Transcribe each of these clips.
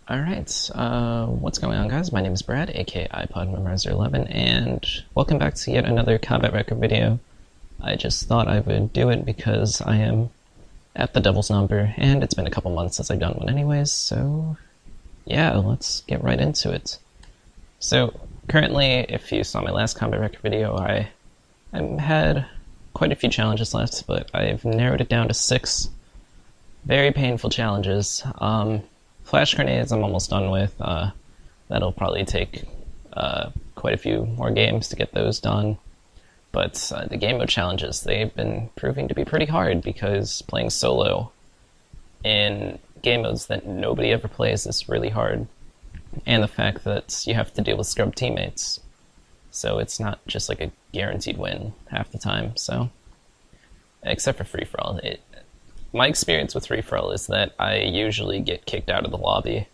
Alright, what's going on, guys? My name is Brad, aka iPodMemorizer11, and welcome back to yet another combat record video. I just thought I would do it because I am at the devil's number, and it's been a couple months since I've done one anyways, so yeah, let's get right into it. So, currently, if you saw my last combat record video, I had quite a few challenges left, but I've narrowed it down to 6 very painful challenges. Flash grenades I'm almost done with. That'll probably take quite a few more games to get those done. But the game mode challenges, they've been proving to be pretty hard because playing solo in game modes that nobody ever plays is really hard. And the fact that you have to deal with scrub teammates. So it's not just like a guaranteed win half the time. So, except for free-for-all. My experience with free-for-all is that I usually get kicked out of the lobby,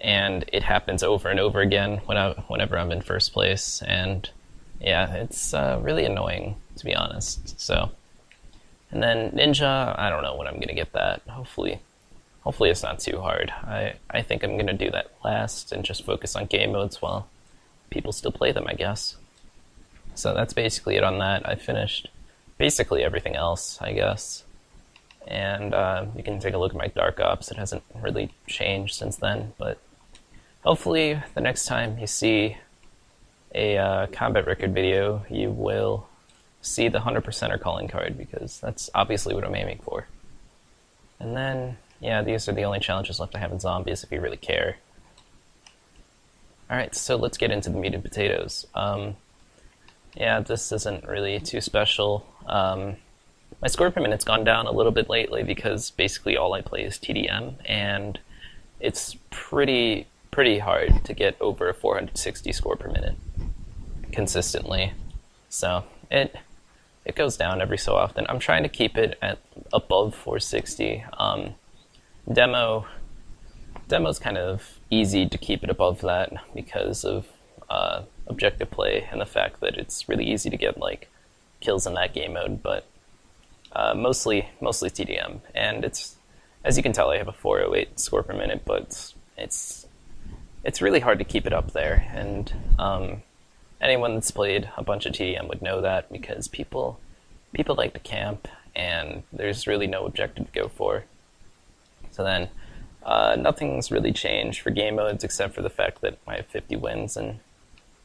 and it happens over and over again whenever I'm in first place, and yeah, it's really annoying, to be honest. So, and then Ninja, I don't know when I'm going to get that. Hopefully it's not too hard. I think I'm going to do that last and just focus on game modes while people still play them, I guess. So that's basically it on that. I finished basically everything else, I guess. And you can take a look at my Dark Ops. It hasn't really changed since then, but hopefully the next time you see a combat record video, you will see the 100%er calling card, because that's obviously what I'm aiming for. And then, yeah, these are the only challenges left I have in Zombies, if you really care. Alright, so let's get into the meat and potatoes. Yeah, this isn't really too special. My score per minute's gone down a little bit lately because basically all I play is TDM, and it's pretty hard to get over a 460 score per minute consistently. So it goes down every so often. I'm trying to keep it at above 460. Demo's kind of easy to keep it above that because of objective play and the fact that it's really easy to get like kills in that game mode, but mostly TDM, and it's, as you can tell, I have a 408 score per minute, but it's really hard to keep it up there, and anyone that's played a bunch of TDM would know that, because people like to camp, and there's really no objective to go for. So then, nothing's really changed for game modes except for the fact that I have 50 wins, and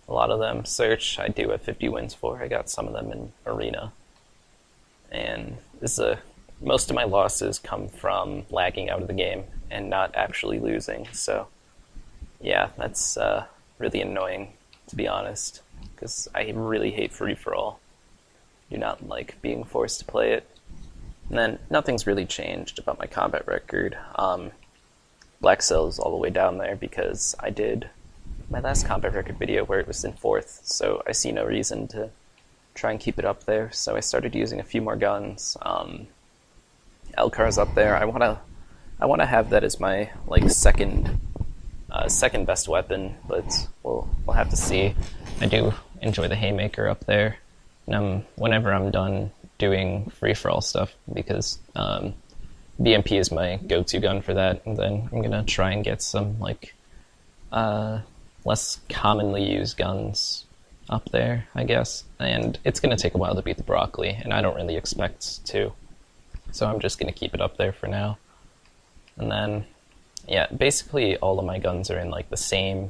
a lot of them. Search, I do have 50 wins for. I got some of them in Arena. And most of my losses come from lagging out of the game and not actually losing. So, yeah, that's really annoying, to be honest, because I really hate free-for-all. Do not like being forced to play it. And then nothing's really changed about my combat record. Black Cell's all the way down there because I did my last combat record video where it was in 4th, so I see no reason to try and keep it up there. So I started using a few more guns. Elcar's up there. I wanna have that as my like second best weapon, but we'll have to see. I do enjoy the Haymaker up there, and whenever I'm done doing free-for-all stuff, because BMP is my go-to gun for that, and then I'm gonna try and get some like less commonly used guns up there, I guess, and it's going to take a while to beat the Broccoli, and I don't really expect to, so I'm just going to keep it up there for now. And then, yeah, basically all of my guns are in like the same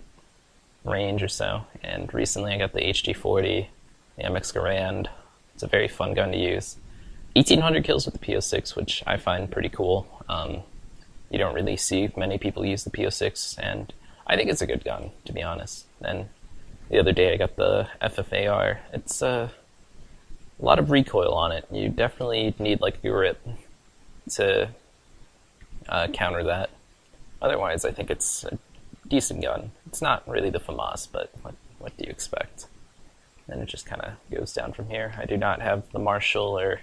range or so, and recently I got the HD40, the MX Garand. It's a very fun gun to use. 1800 kills with the PO6, which I find pretty cool. You don't really see many people use the PO6, and I think it's a good gun, to be honest. And the other day I got the FFAR. It's a lot of recoil on it. You definitely need like a grip to counter that. Otherwise, I think it's a decent gun. It's not really the FAMAS, but what do you expect? And it just kind of goes down from here. I do not have the Marshall or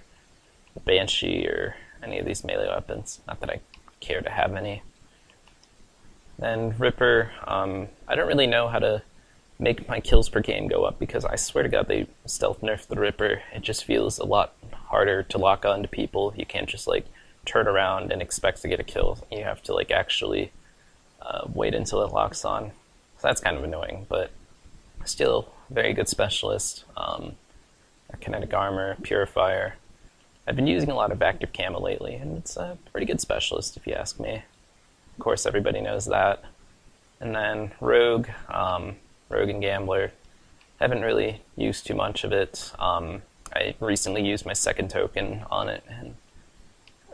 the Banshee or any of these melee weapons. Not that I care to have any. Then Ripper, I don't really know how to make my kills per game go up, because I swear to God they stealth nerfed the Ripper. It just feels a lot harder to lock on to people. You can't just like turn around and expect to get a kill. You have to like actually wait until it locks on. So that's kind of annoying, but still very good specialist. A kinetic armor, purifier. I've been using a lot of active camo lately, and it's a pretty good specialist if you ask me. Of course, everybody knows that. And then rogue, rogue and gambler. Haven't really used too much of it. I recently used my second token on it, and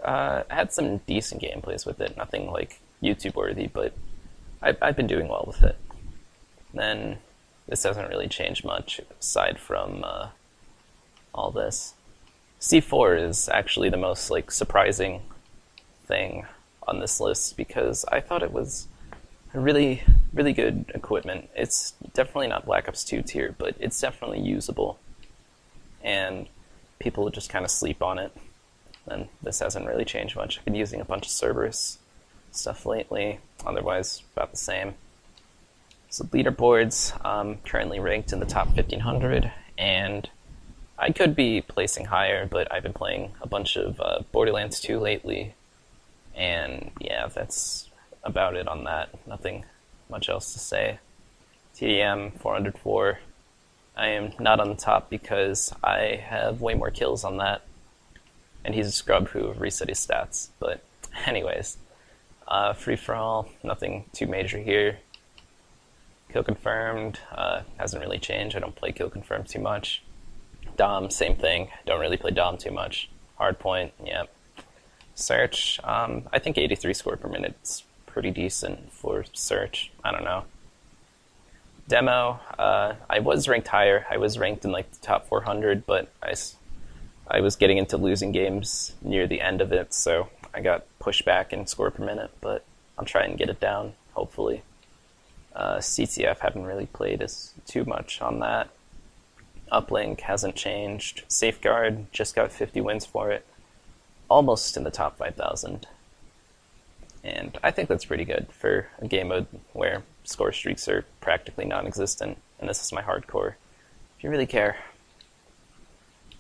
had some decent gameplays with it. Nothing like YouTube worthy, but I've been doing well with it. Then this hasn't really changed much aside from all this. C4 is actually the most surprising thing on this list because I thought it was a really, really good equipment. It's definitely not Black Ops 2 tier, but it's definitely usable. And people just kind of sleep on it. And this hasn't really changed much. I've been using a bunch of Cerberus stuff lately, otherwise about the same. So leaderboards, currently ranked in the top 1500, and I could be placing higher, but I've been playing a bunch of Borderlands 2 lately, and yeah, that's about it on that. Nothing much else to say. TDM 404. I am not on the top because I have way more kills on that, and he's a scrub who reset his stats. But anyways, free-for-all, nothing too major here. Kill confirmed, hasn't really changed. I don't play kill confirmed too much. Dom, same thing. Don't really play Dom too much. Hardpoint, yeah. Search, I think 83 score per minute is pretty decent for search. I don't know. Demo, I was ranked higher. I was ranked in the top 400, but I was getting into losing games near the end of it, so I got pushed back in score per minute, but I'll try and get it down, hopefully. CTF haven't really played as too much on that. Uplink hasn't changed. Safeguard just got 50 wins for it. Almost in the top 5,000. And I think that's pretty good for a game mode where score streaks are practically non-existent, and this is my hardcore, if you really care.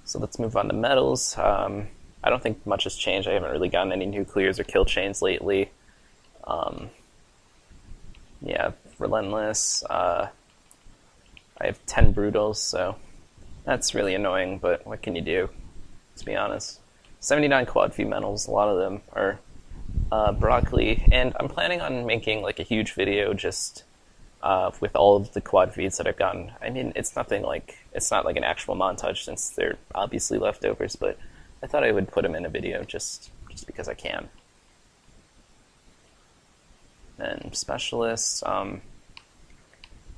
So let's move on to medals. I don't think much has changed. I haven't really gotten any new clears or kill chains lately. Yeah, Relentless. I have 10 Brutals, so that's really annoying, but what can you do? Let's be honest. 79 quad feed medals, a lot of them are broccoli, and I'm planning on making a huge video just with all of the quad feeds that I've gotten. I mean, it's not like an actual montage since they're obviously leftovers, but I thought I would put them in a video just because I can. And specialists, I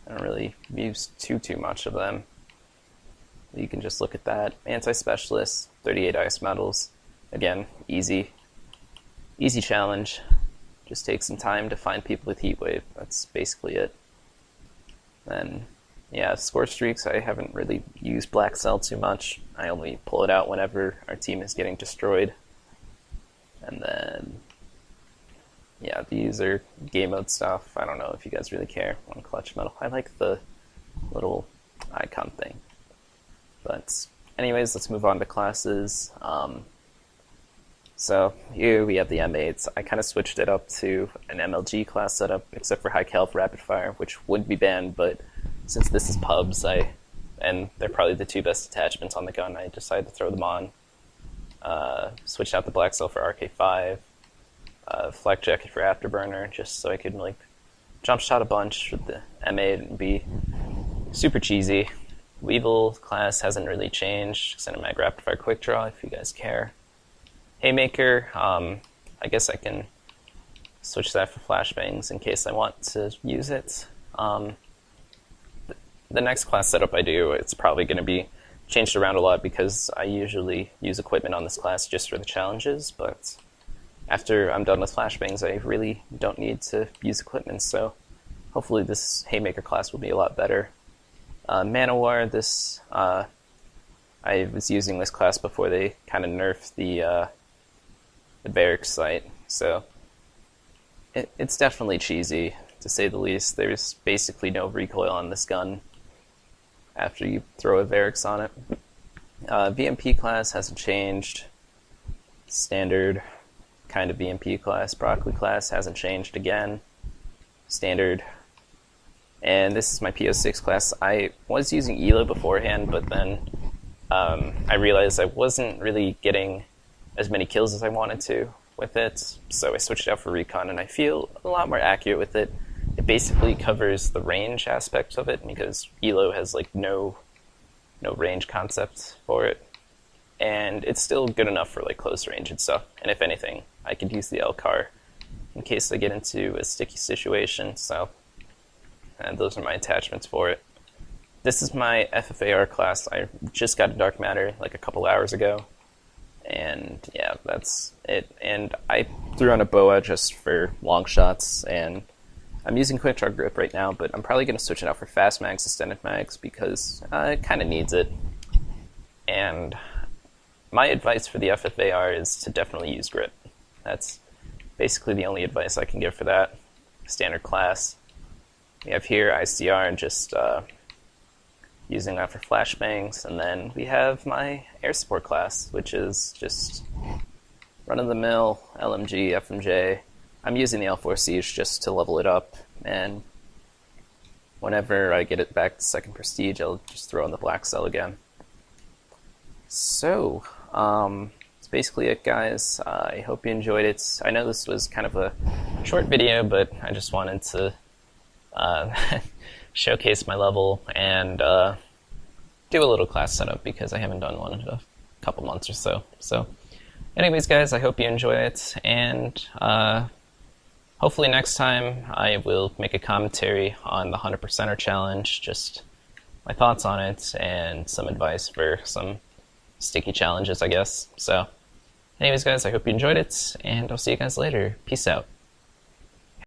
don't really use too much of them. You can just look at that. Anti-specialists, 38 ice medals. Again, easy challenge. Just take some time to find people with heat wave. That's basically it. Then, yeah, score streaks. I haven't really used Black Cell too much. I only pull it out whenever our team is getting destroyed. And then, yeah, these are game mode stuff. I don't know if you guys really care on clutch medal. I like the little icon thing. But anyways, let's move on to classes. So here we have the M8s. I kind of switched it up to an MLG class setup, except for High Calif Rapid Fire, which would be banned, but since this is pubs, and they're probably the two best attachments on the gun, I decided to throw them on. Switched out the Black Cell for RK5, Flak Jacket for Afterburner, just so I could jump shot a bunch with the M8 and be super cheesy. Weevil class hasn't really changed, Cinemag Rapid Fire Quick Draw if you guys care. Haymaker, I guess I can switch that for flashbangs in case I want to use it. The next class setup I do, it's probably going to be changed around a lot because I usually use equipment on this class just for the challenges, but after I'm done with flashbangs, I really don't need to use equipment, so hopefully this Haymaker class will be a lot better. Manowar, I was using this class before they kind of nerfed the barracks site, so it's definitely cheesy, to say the least. There's basically no recoil on this gun after you throw a barracks on it. VMP class hasn't changed. Standard kind of VMP class. Broccoli class hasn't changed again. standard. And this is my PO6 class. I was using ELO beforehand, but then I realized I wasn't really getting as many kills as I wanted to with it, so I switched it out for Recon, and I feel a lot more accurate with it. It basically covers the range aspect of it, because ELO has like no range concept for it. And it's still good enough for like close range and stuff. And if anything, I could use the LCAR in case I get into a sticky situation, so and those are my attachments for it. This is my FFAR class. I just got a Dark Matter like a couple hours ago. And yeah, that's it. And I threw on a boa just for long shots, and I'm using quick draw grip right now, but I'm probably going to switch it out for fast mags, extended mags, because it kind of needs it. And my advice for the FFAR is to definitely use grip. That's basically the only advice I can give for that. Standard class. We have here ICR and just using that for flashbangs, and then we have my air support class, which is just run-of-the-mill LMG, FMJ. I'm using the L4 Siege just to level it up, and whenever I get it back to second prestige, I'll just throw in the black cell again. So, that's basically it, guys. I hope you enjoyed it. I know this was kind of a short video, but I just wanted to showcase my level and do a little class setup, because I haven't done one in a couple months or so. So anyways, guys, I hope you enjoy it, and hopefully next time I will make a commentary on the 100%er challenge, just my thoughts on it and some advice for some sticky challenges, I guess. So anyways, guys, I hope you enjoyed it, and I'll see you guys later. Peace out.